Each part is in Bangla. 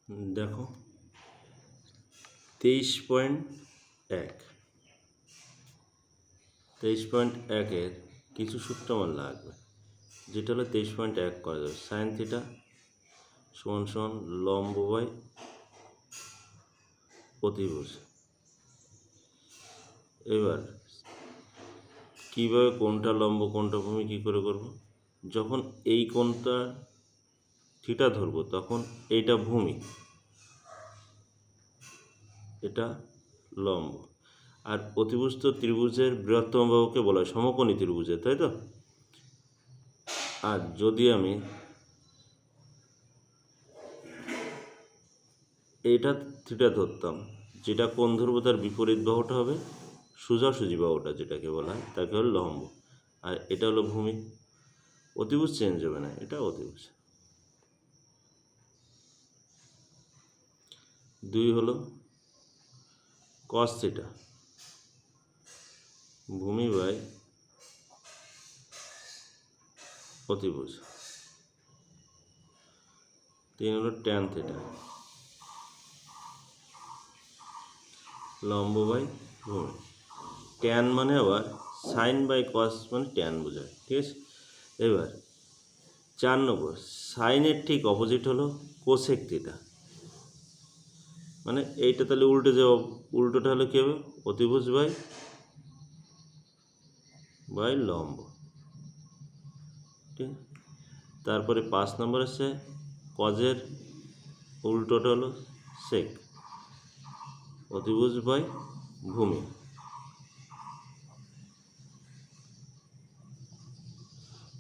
দেখো 23.1 23.1-এর কিছু সূত্র আমার লাগবে, যেটা হলো 23.1 করা যাবে সাইন থিটা সমান সমান লম্ব বাই অতিভুজ। এবার কীভাবে কোনটা লম্ব কোনটা ভূমি কী করে করব? যখন এই কোণটা থিটা ধরবো তখন এইটা ভূমি, এটা লম্ব। আর অতিভুজ ত্রিভুজের বৃহত্তম বাহুকে বলা হয় সমকোণী ত্রিভুজের, তাই তো? আর যদি আমি এইটা থিটা ধরতাম, যেটা কোণ ধরবো তার বিপরীত বাহুটা হবে সোজাসুজি বাহুটা, যেটাকে বলা হয় তাকে হলো লম্ব। আর এটা হলো ভূমি। অতিভুজ চেঞ্জ হবে না, এটা অতিভুজ। 2 হলো কস থিটা ভূমি বাই অতিভুজ। 3 হলো ট্যান থিটা লম্ব বাই ভূমি। ট্যান মানে আবার সাইন বাই কস মানে ট্যান বোঝায়, ঠিক আছে? এবার 4 নম্বর, সাইনের ঠিক অপোজিট হলো কোসেক থিটা, মানে এইটা তাহলে উল্টে যাওয়া, উল্টোটা হলো কী হবে? অতিভুজ বাই লম্ব, ঠিক। তারপরে 5 নম্বর আছে কজের উল্টোটা হলো সেক, অতিভুজ বাই ভূমি।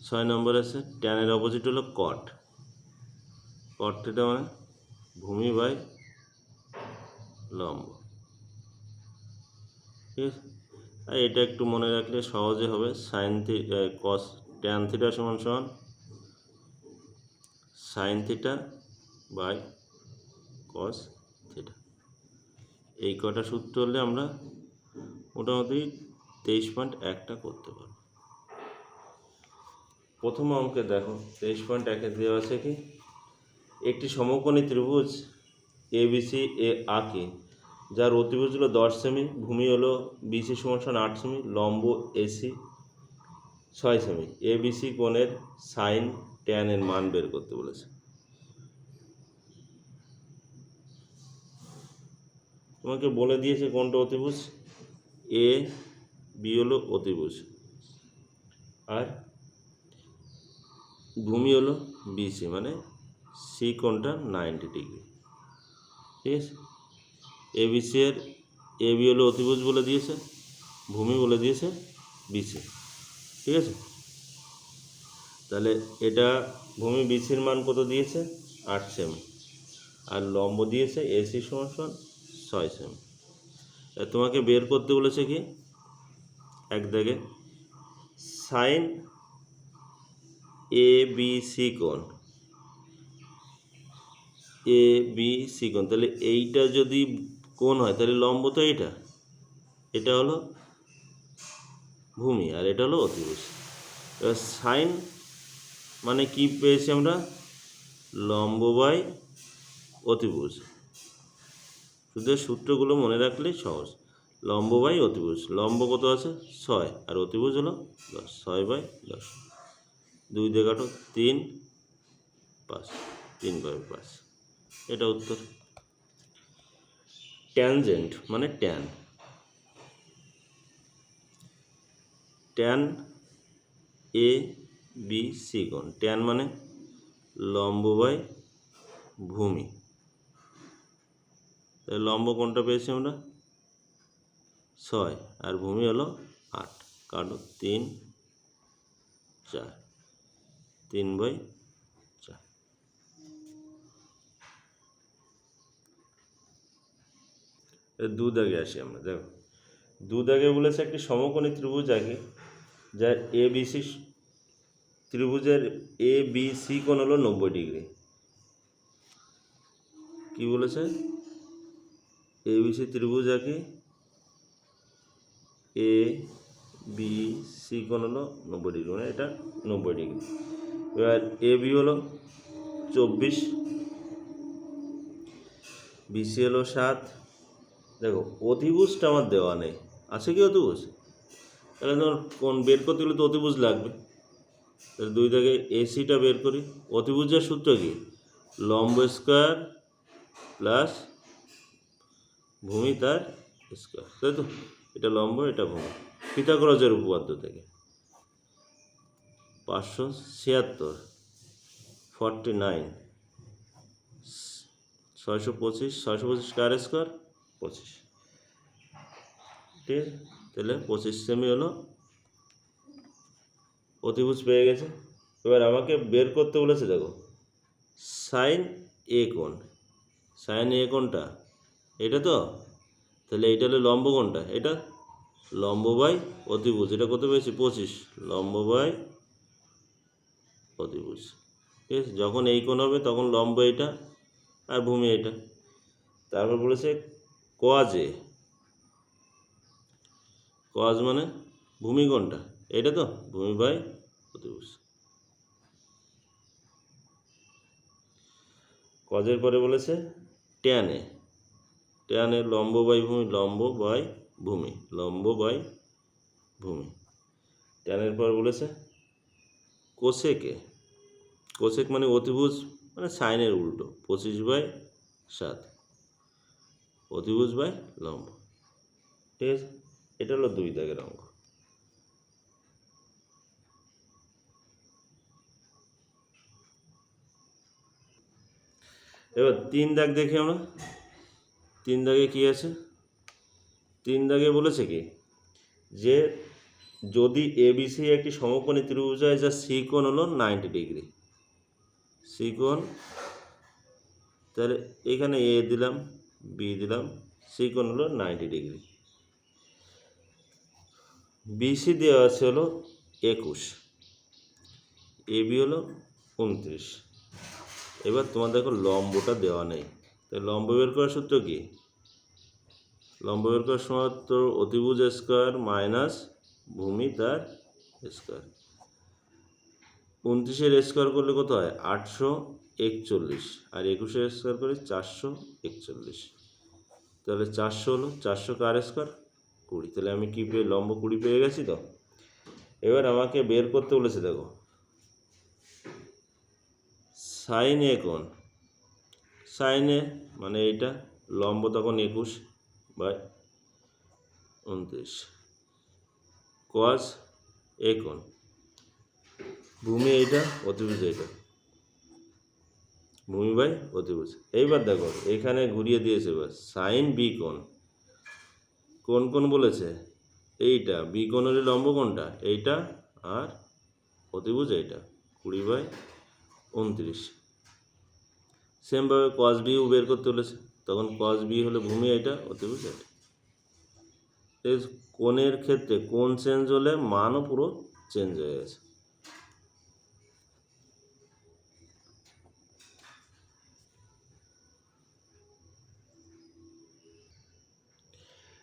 6 নম্বর আছে ট্যানের অপোজিট হলো কট, কট থিটা মানে ভূমি বাই লম্ব, ঠিক আছে? আর এটা একটু মনে রাখলে সহজে হবে। Sine theta cos tan theta সমান সমান sine theta by cos theta. এই কটা সূত্র হলে আমরা মোটামুটি 23.1টা করতে পারব। প্রথম অঙ্কে দেখো 23.1-এ দেওয়া আছে কি, একটি সমকোণী ত্রিভুজ ABC এ আঁকে, যার অতিভুজ হলো 10 সেমি, ভূমি হলো BC সমান সমান 8 সেমি, লম্ব AC 6 সেমি। ABC কোণের সাইন ট্যানের মান বের করতে বলেছে। তোমাকে বলে দিয়েছে কোনটা অতিভুজ, AB হলো অতিভুজ, আর ভূমি হলো BC, মানে সি কোণটা 90 ডিগ্রি, ঠিক আছে? ABC এর AB হলো অতিভুজ বলে দিয়েছে, ভূমি বলে দিয়েছে BC, ঠিক আছে? তাহলে এটা ভূমি BCর মান কত দিয়েছে? 8 সেমি, আর লম্ব দিয়েছে AC সমান সমান 6 সেমি। তোমাকে বের করতে বলেছে কি, এক দাগে সাইন ABC কোণ, ABC কোণ, তাহলে এইটা যদি কোণ হয় তাহলে লম্ব তো এইটা, এটা হলো ভূমি আর এটা হলো অতিভুজ। এবার সাইন মানে কি পেয়েছি আমরা? লম্ব বাই অতিভুজ। শুধু সূত্রগুলো মনে রাখলেই সহজ। লম্ব বাই অতিভুজ, লম্ব কত আছে? 6, আর অতিভুজ হলো 10, 6 বাই 10, 2 দিয়ে কাটো 3, 5, 3 বাই 5, এটা উত্তর। ট্যানজেন্ট মানে ট্যান, ট্যান ABC কোণ, ট্যান মানে লম্ব বাই ভূমি। তাহলে লম্ব কোণটা পেয়েছি আমরা 6, আর ভূমি হলো 8, কাটো 3, 4, 3 বাই 4। দু দাগে আসি আমরা। দেখো 2 দাগে বলেছে একটি সমকোণী ত্রিভুজ আঁকে, যার ABC ত্রিভুজের ABC কোণ হলো 90 ডিগ্রি। কি বলেছে? ABC ত্রিভুজ আঁকে, ABC কোণ হলো 90 ডিগ্রি, মানে এটা 90 ডিগ্রি। এবার AB হলো 24, বিসি হলো 7। দেখো অতিভুজটা আমার দেওয়া নেই, আছে কি অতিভুজ? তাহলে তোমার কোন বের করতে গেলে তো অতিভুজ লাগবে। তাহলে 2 থেকে এসিটা বের করি। অতিভুজের সূত্র কি? লম্ব স্কোয়ার প্লাস ভূমি তার স্কোয়ার, তাই তো? এটা লম্ব, এটা ভূমি, পিথাগোরাসের উপপাদ্য থেকে। 576 49 625 625 কার স্কোয়ার 25, ঠিক আছে? তাহলে 25 সেমি হলো অতিভুজ পেয়ে গেছে। এবার আমাকে বের করতে বলেছে, দেখো সাইন এ কোণ, সাইন এ কোণটা এটা তো, তাহলে এইটা হলো লম্ব কোণটা, এটা লম্ব বাই অতিভুজ, এটা কত পেয়েছি 25, লম্ব বাই অতিভুজ, ঠিক আছে? যখন এই কোণ হবে তখন লম্ব এটা আর ভূমি এটা। তারপর বলেছে কজ এ, কজ মানে ভূমি কোণটা, এটা তো ভূমি বাই অতিভুজ। কজের পরে বলেছে ট্যান এ, ট্যান এ লম্ব বাই ভূমি, লম্ব বাই ভূমি, লম্ব বাই ভূমি। ট্যানের পর বলেছে কোসেকে, কোসেক মানে অতিভুজ মানে সাইনের উল্টো, 25/7 অতিভুজ বাই লম্ব, ঠিক আছে? এটা হলো 2 দাগের অঙ্ক। এবার 3 দাগ দেখি আমরা। 3 দাগে কি আছে? 3 দাগে বলেছে কি যে যদি এবিসি একটি সমকোণী ত্রিভুজ হয় যার সি কোণ হলো 90 ডিগ্রি, সি কোণ, তাহলে এখানে এ দিলাম, বি দিলাম, সি কোণ হলো 90 ডিগ্রি। বিসি দেওয়া আছে হলো 21, এবি হলো 29। এবার তোমার দেখো লম্বটা দেওয়া নেই, তাই লম্ব বের করার সূত্র কি? লম্ব বের করার সূত্র অতিভুজ স্কোয়ার মাইনাস ভূমি তার স্কোয়ার। 29-এর স্কোয়ার করলে কত হয়? 841, আর 21-এর স্কোয়ার করে 441, তাহলে 400 হলো, 400 কার স্কোয়ার 20, তাহলে আমি কি পেয়ে লম্ব 20 পেয়ে গেছি তো। এবার আমাকে বের করতে বলেছে, দেখো সাইন এ কোণ, সাইন এ মানে এইটা লম্ব তখন 21/29, কস এ কোণ, ভূমি এইটা, অতিভুজ এইটা, ভূমি বাই অতিভুজ। এইবার দেখো এখানে ঘুরিয়ে দিয়েছে, এবার সাইন বি কোণ, কোন কোণ বলেছে? এইটা বি কোণের লম্ব কোণটা এইটা, আর অতিভুজ এইটা 20/29। সেমভাবে কস বিও বের করতে বলেছে, তখন কস বি হলে ভূমি এটা, অতিভুজ এটা। কোণের ক্ষেত্রে কোণ চেঞ্জ হলে মানও পুরো চেঞ্জ হয়ে গেছে।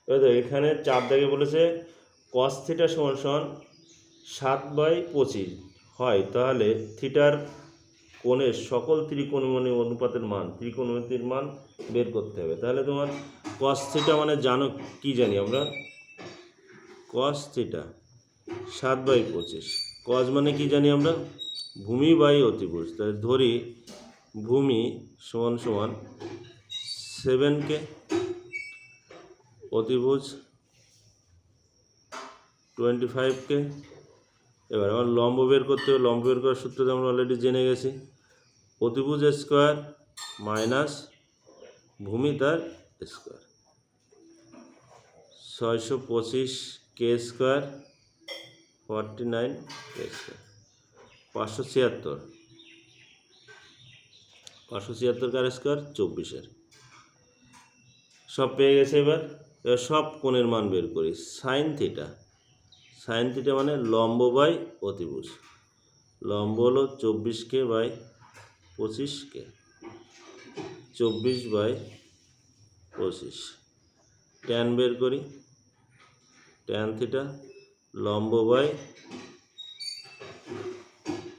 এবার এখানে 4 দাগে বলেছে কস থিটা সমান সমান 7/25 হয়, তাহলে থিটার কোণের সকল ত্রিকোণমিতি অনুপাতের মান, ত্রিকোণমিতির মান বের করতে হবে। তাহলে তোমার কস থিটা মানে জানো কি জানি আমরা, কস থিটা 7/25, কস মানে কি জানি আমরা? ভূমি বাই অতিভুজ। তাহলে ধরি ভূমি সমান সমান 7K, অতিভুজ 25K। এবার আমার লম্ব বের করতে হবে, লম্ব বের করার সূত্র আমরা অলরেডি জেনে গেছি, অতিভুজ স্কোয়ার মাইনাস ভূমি তার square, 625K square 49K square, 576 কার স্কোয়ার 24-এর, সব পেয়ে গেছে। এবার সব কোণের মান বের করি। সাইন থিটা, সাইন থিটা মানে লম্ব বাই অতিভুজ, লম্ব হলো 24K/25K, 24/25। ট্যান বের করি, ট্যান থিটা লম্ব বাই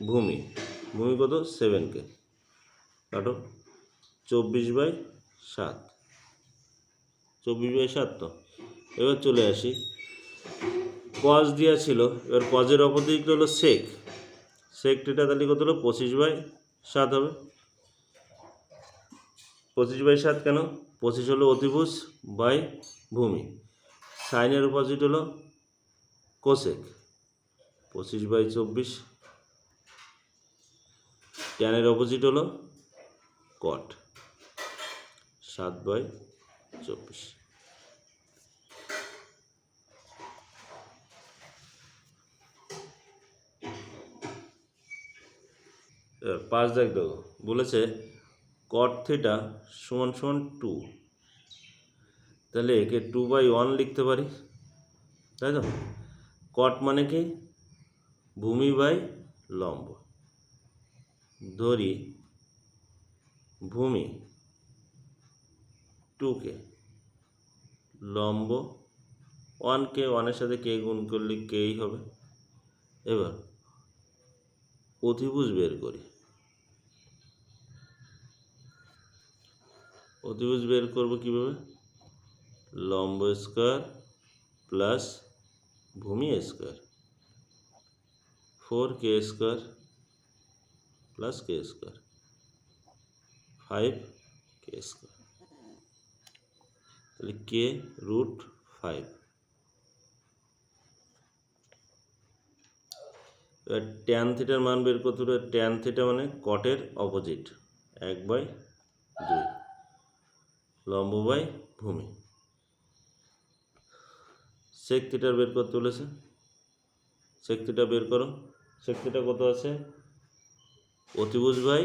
ভূমি, ভূমি কত 7K, কাটো 24/7, 24/7 তো। এবার চলে আসি, কজ দেওয়া ছিল, এবার কজের অপোজিট হলো সেক। সেক থিটা তাহলে কত হলো 25/7 হবে। 25/7 কেন? 25 হলো অতিভুজ বাই ভূমি। সাইনের অপোজিট হলো কোসেক, 25/24। ট্যানের অপোজিট হলো কট, 7/24। পাঁচ দেখ দেখো, বলেছে কট থিটা সমান সমান 2, তাহলে একে 2/1 লিখতে পারি, তাই তো? কট মানে কি? ভূমি বাই লম্ব। ধরি ভূমি 2K, লম্ব 1K, 1-এর সাথে কে গুণ করলে কেই হবে। এবার অতিভুজ বের করি। অতিভুজ বের করব কীভাবে? লম্ব স্কোয়ার প্লাস ভূমি স্কোয়ার, 4K স্কোয়ার প্লাস কে স্কোয়ার, 5K স্কোয়ার, তাহলে K√5। এবার ট্যান থিটার মান বের করতে হবে। ট্যান থিটা মানে কটের অপোজিট, 1/2, লম্ব বাই ভূমি। সেক থিটার বের করতে বলেছে, সেক থিটা বের করো। সেক থিটা কত আছে? অতিভুজ বাই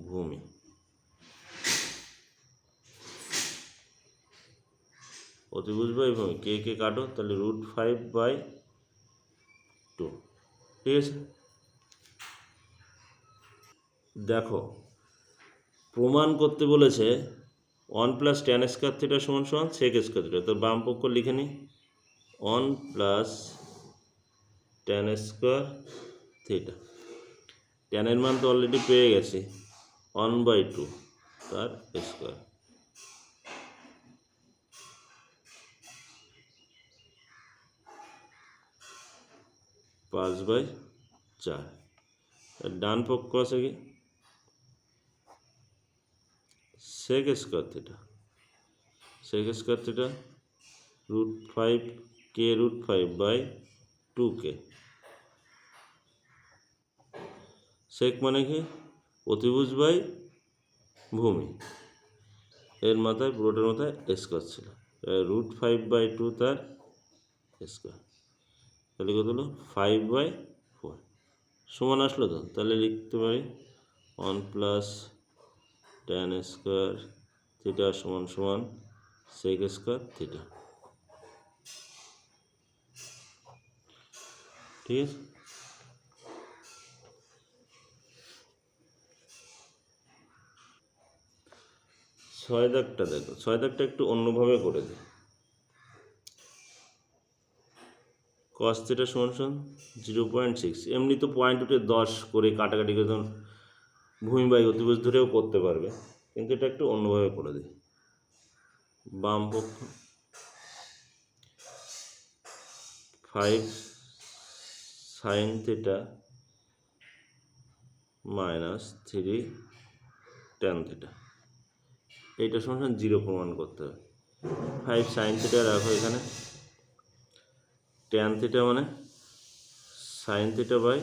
ভূমি। অতিভুজ বাই ভূমি, কে কে কাটো, তাহলে √5/2, ঠিক আছে? দেখো, প্রমাণ করতে বলেছে 1 + tan স্কোয়ার থিটা সমান সমান সেক স্কোয়ার থিটা। তো বাম পক্ষ লিখে নিই, 1 + tan স্কোয়ার থিটা। ট্যানের মান তো অলরেডি পেয়ে গেছি, 1/2 তার স্কোয়ার, পাঁচ/4। ডান পক্ষ আছে কি sec square theta, sec square theta √5K√5/2K। Sec মানে কি? অতিভুজ বাই ভূমি, এর মাথায় পুরোটার মাথায় স্কোয়ার ছিল, √5/2 তার স্কোয়ার, তাহলে কত হলো 5/4। সমান আসলো তো, তাহলে লিখতে পারি 1 + tan স্কোয়ার থিটা সমান সমান সেক স্কোয়ার থিটা, ঠিক আছে? ছয় দাগটা দেখো, ছয় দাগটা একটু অন্যভাবে করে দিই। cos থিটা সমান সমান 0.6, এমনি তো পয়েন্ট উঠে 10 করে কাটাকাটি করে ধরুন ভূমি বাই অতিভুজ ধরেও করতে পারবে, কিন্তু এটা একটু অন্যভাবে করে দিই। বাম পক্ষ 5 sin থিটা - 3 tan থিটা, এইটা সমান 0 প্রমাণ করতে হবে। 5 sin থিটা রাখো এখানে, tan থিটা মানে sin theta by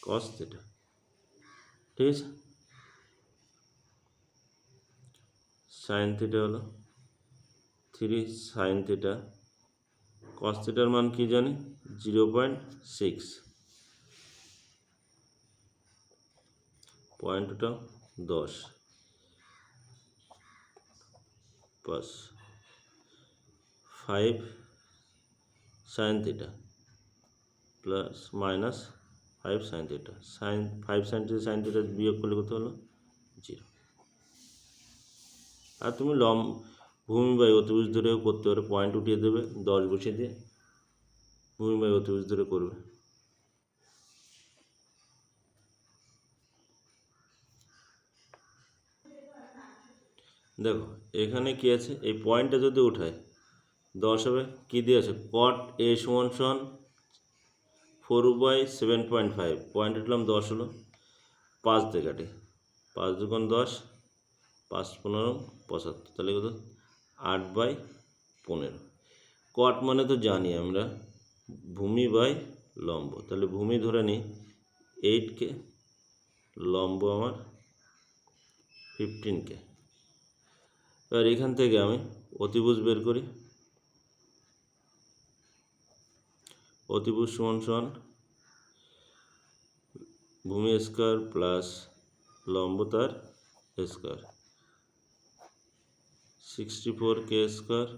cos theta, ঠিক আছে? sin থিটা হলো 3 sin থিটা, cos থিটার মান কি জানি 0.6, পয়েন্টটা 10 plus 5 sin theta plus minus 5 sin theta, sine 5 sin theta sine theta বিয়োগ করলে কত হলো 0। আর তুমি ভূমি বাই অতিভুজ ধরেও করতে পারো, পয়েন্ট উঠিয়ে দেবে 10 বসিয়ে দিয়ে ভূমি বাই অতিভুজ ধরে করবে। দেখো এখানে কি আছে, এই পয়েন্টটা যদি উঠায় 10 হবে। কী দিয়েছে, কট এ সমান সমান 4/7.5, পয়েন্ট উঠলাম 10 হলো, 5 দিয়ে কাটে, 5 দুগুণ 10, 5 15 75, তাহলে কত, 8/15। কট মানে তো জানি আমরা ভূমি বাই লম্ব, তাহলে ভূমি ধরে নিই 8K, লম্ব আমার 15K। এবার এখান থেকে আমি অতিভুজ বের করি। অতিভুজ সমান সমান ভূমি স্কয়ার প্লাস লম্ব তার square, 64K square,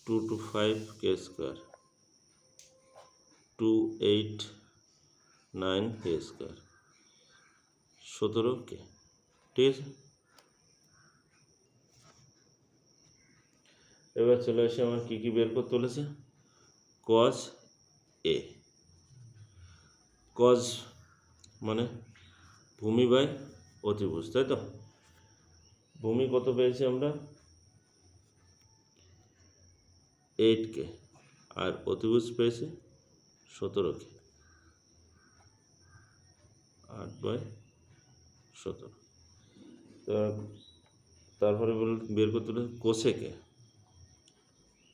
2 to 5K square, 289K square, 17K। ঠিক আছে, এবার চলে আসে আমার কী কী বের করতে বলেছে। কজ এ, কজ মানে ভূমি বাই অতিভুজ, তাই তো। ভূমি কত পেয়েছি আমরা, 8K, আর অতিভুজ পেয়েছি 17K, 8/17। তারপরে বের করতে হলে কোসেকে,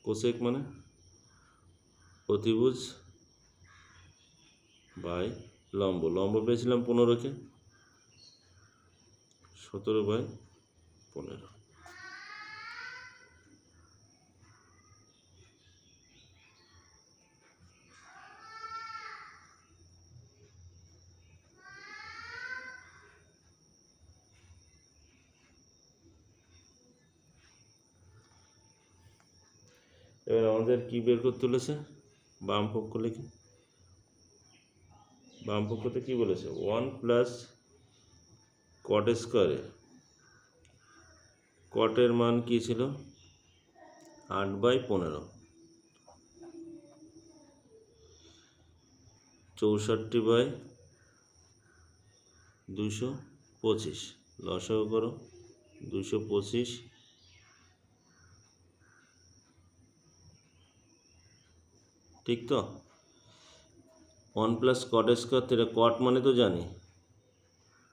কোসেক মানে অতিভুজ বাই লম্ব, লম্ব পেয়েছিলাম 15K, 17/15। এবার আমাদের কি বের করতে বলেছে, বাম পক্ষ লিখি। বাম পক্ষতে কী বলেছে, 1 প্লাস কট স্কোয়ারে, কটের মান কী ছিল, 8/15, 64/225, লসাগু করো, 225, ঠিক তো। 1 প্লাস কট স্কোয়ার থেকে, কট মানে তো জানি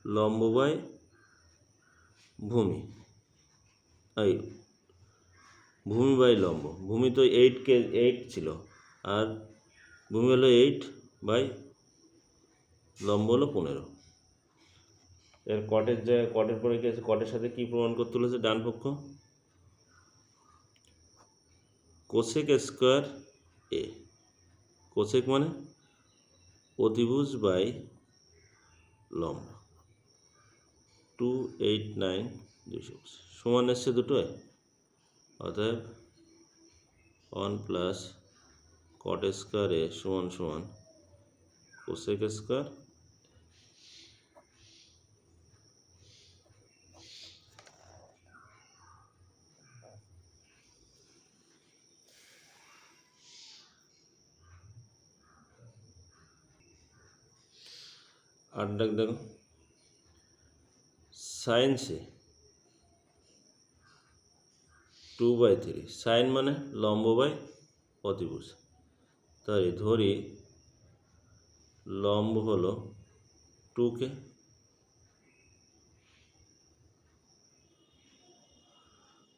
লম্ব বাই ভূমি, এই ভূমি বাই লম্ব, ভূমি তো 8 ছিল, আর ভূমি হলো 8 বাই লম্ব হলো 15। এর কটের জায়গায়, কটের পরে কি আছে, কটের সাথে কী প্রমাণ করতে বলেছে, ডান পক্ষ কোসেক স্কোয়ার এ, কোসেক মানে অতিভুজ বাই লম্ব, 289, 225 সমান এসছে দুটোয়। অতএব 1 প্লাস কট স্কোয়ার এ সমান সমান কোসেক স্কোয়ার, আর দেখো সাইন সে 2/3, সাইন মানে লম্ব বাই অতিভুজ, তাই ধরি লম্ব হলো 2K,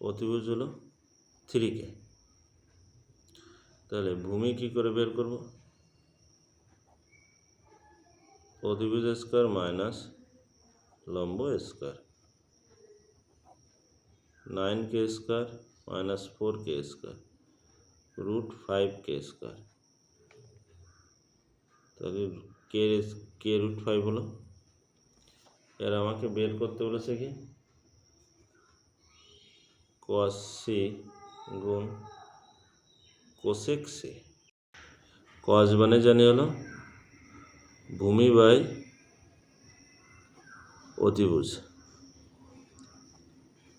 অতিভুজ হলো 3K। তাহলে ভূমি কী করে বের করব, অতিভুজ স্কোয়ার মাইনাস লম্ব square, 9K square minus 4K square, √5K square, তাহলে কে √5 হলো। এর আমাকে বের করতে বলেছে কি, কস সি গুণ কোসেক সি। কস মানে জানি হলো ভূমি বাই অতিভুজ,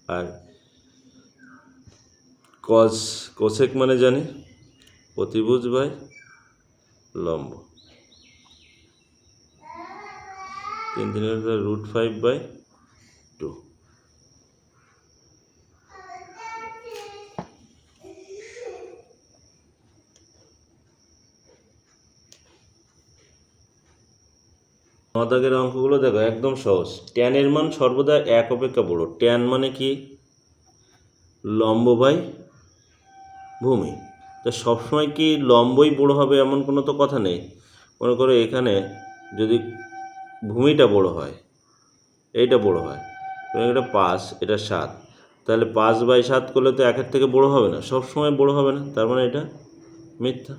আর কোসেক মানে জানি অতিভুজ বাই লম্ব, 3 √5/2। দাগের অঙ্কগুলো দেখো একদম সহজ। ট্যানের মান সর্বদা 1 অপেক্ষা বড়। ট্যান মানে কি? লম্ব বাই ভূমি। তা সবসময় কি লম্বই বড় হবে এমন কোনো তো কথা নেই। মনে করো এখানে যদি ভূমিটা বড় হয়, এইটা বড় হয়, এটা 5, এটা 7, তাহলে 5/7 করলে তো 1-এর থেকে বড় হবে না, সবসময় বড় হবে না, তার মানে এটা মিথ্যা।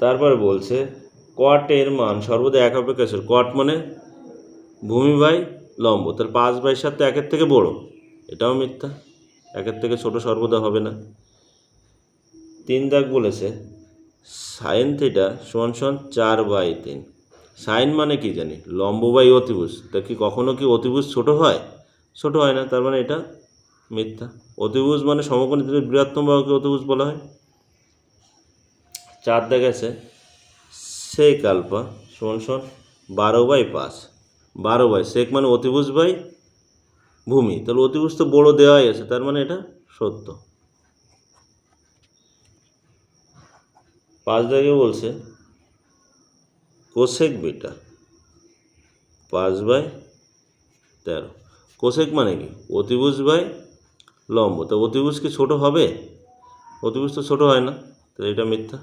তারপরে বলছে কটের মান সর্বদা 1 অপেক্ষা ছোট। কট মানে ভূমি বাই লম্ব, তাহলে 5/7 তো 1-এর থেকে বড়, এটাও মিথ্যা, 1-এর থেকে ছোট সর্বদা হবে না। 3 দাগ বলেছে সাইন থিটা সমান সমান 4/3। সাইন মানে কি জানি? লম্ব বাই অতিভুজ। তা কি কখনো কি অতিভুজ ছোট হয়? ছোট হয় না, তার মানে এটা মিথ্যা। অতিভুজ মানে সমকোণী ত্রিভুজের বৃহত্তম বাহুকে অতিভুজ বলা হয়। 4 দাগ আছে সেক আলফা সমান সমান 12/5। 12 সেক মানে অতিভুজ বাই ভূমি, তাহলে অতিভুজ তো বড় দেওয়াই আছে, তার মানে এটা সত্য। 5 দাগে বলছে কোসেক বিটা 5/13। কোসেক মানে কি? অতিভুজ বাই লম্ব, তা অতিভুজ কি ছোট হবে? অতিভুজ তো ছোট হয় না, তাহলে এটা মিথ্যা।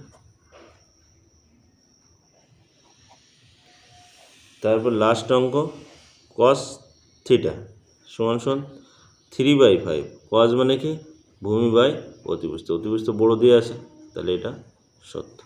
তারপর লাস্ট অঙ্ক কস থিটা সমান সমান 3/5। কস মানে কি? ভূমি বাই অতিভুজ, তো অতিভুজ তো বড় দিয়ে আছে, তাহলে এটা সত্য।